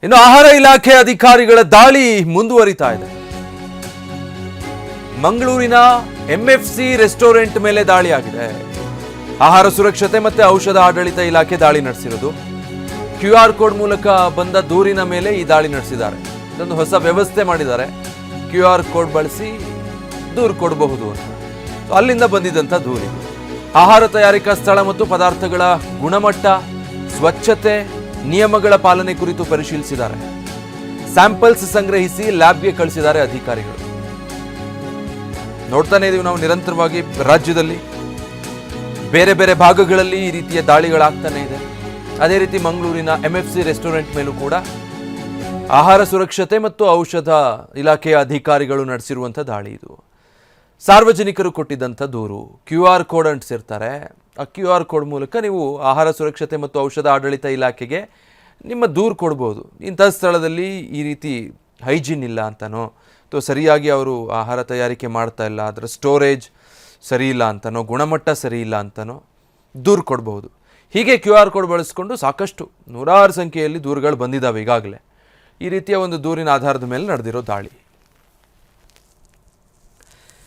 ಇನ್ನು ಆಹಾರ ಇಲಾಖೆ ಅಧಿಕಾರಿಗಳ ದಾಳಿ ಮುಂದುವರಿತಾ ಇದೆ. ಮಂಗಳೂರಿನ ಎಂಎಫ್ಸಿ ರೆಸ್ಟೋರೆಂಟ್ ಮೇಲೆ ದಾಳಿಯಾಗಿದೆ. ಆಹಾರ ಸುರಕ್ಷತೆ ಮತ್ತೆ ಔಷಧ ಆಡಳಿತ ಇಲಾಖೆ ದಾಳಿ ನಡೆಸಿರೋದು. QR ಕೋಡ್ ಮೂಲಕ ಬಂದ ದೂರಿನ ಮೇಲೆ ಈ ದಾಳಿ ನಡೆಸಿದ್ದಾರೆ. ಇದೊಂದು ಹೊಸ ವ್ಯವಸ್ಥೆ ಮಾಡಿದ್ದಾರೆ. QR ಕೋಡ್ ಬಳಸಿ ದೂರು ಕೊಡಬಹುದು ಅಂತ. ಅಲ್ಲಿಂದ ಬಂದಿದ್ದಂಥ ದೂರಿ ಆಹಾರ ತಯಾರಿಕಾ ಸ್ಥಳ ಮತ್ತು ಪದಾರ್ಥಗಳ ಗುಣಮಟ್ಟ, ಸ್ವಚ್ಛತೆ, ನಿಯಮಗಳ ಪಾಲನೆ ಕುರಿತು ಪರಿಶೀಲಿಸಿದ್ದಾರೆ. ಸ್ಯಾಂಪಲ್ಸ್ ಸಂಗ್ರಹಿಸಿ ಲ್ಯಾಬ್ಗೆ ಕಳಿಸಿದ್ದಾರೆ ಅಧಿಕಾರಿಗಳು. ನೋಡ್ತಾನೆ ಇದೀವಿ ನಾವು ನಿರಂತರವಾಗಿ ರಾಜ್ಯದಲ್ಲಿ ಬೇರೆ ಬೇರೆ ಭಾಗಗಳಲ್ಲಿ ಈ ರೀತಿಯ ದಾಳಿಗಳಾಗ್ತಾನೆ ಇದೆ. ಅದೇ ರೀತಿ ಮಂಗಳೂರಿನ MFC ರೆಸ್ಟೋರೆಂಟ್ ಮೇಲೂ ಕೂಡ ಆಹಾರ ಸುರಕ್ಷತೆ ಮತ್ತು ಔಷಧ ಇಲಾಖೆಯ ಅಧಿಕಾರಿಗಳು ನಡೆಸಿರುವಂಥ ದಾಳಿ ಇದು. ಸಾರ್ವಜನಿಕರು ಕೊಟ್ಟಿದ್ದಂಥ ದೂರು QR ಕೋಡ್ ಅಂಟಿಸಿರ್ತಾರೆ. ಆ QR ಕೋಡ್ ಮೂಲಕ ನೀವು ಆಹಾರ ಸುರಕ್ಷತೆ ಮತ್ತು ಔಷಧ ಆಡಳಿತ ಇಲಾಖೆಗೆ ನಿಮ್ಮ ದೂರು ಕೊಡ್ಬೋದು. ಇಂಥ ಸ್ಥಳದಲ್ಲಿ ಈ ರೀತಿ ಹೈಜೀನ್ ಇಲ್ಲ ಅಂತನೋ ಅಥವಾ ಸರಿಯಾಗಿ ಅವರು ಆಹಾರ ತಯಾರಿಕೆ ಮಾಡ್ತಾ ಇಲ್ಲ, ಅದರ ಸ್ಟೋರೇಜ್ ಸರಿ ಇಲ್ಲ ಅಂತನೋ, ಗುಣಮಟ್ಟ ಸರಿ ಇಲ್ಲ ಅಂತನೋ ದೂರು ಕೊಡ್ಬೋದು. ಹೀಗೆ QR ಕೋಡ್ ಬಳಸ್ಕೊಂಡು ಸಾಕಷ್ಟು ನೂರಾರು ಸಂಖ್ಯೆಯಲ್ಲಿ ದೂರುಗಳು ಬಂದಿದ್ದಾವೆ ಈಗಾಗಲೇ. ಈ ರೀತಿಯ ಒಂದು ದೂರಿನ ಆಧಾರದ ಮೇಲೆ ನಡೆದಿರೋ ದಾಳಿ.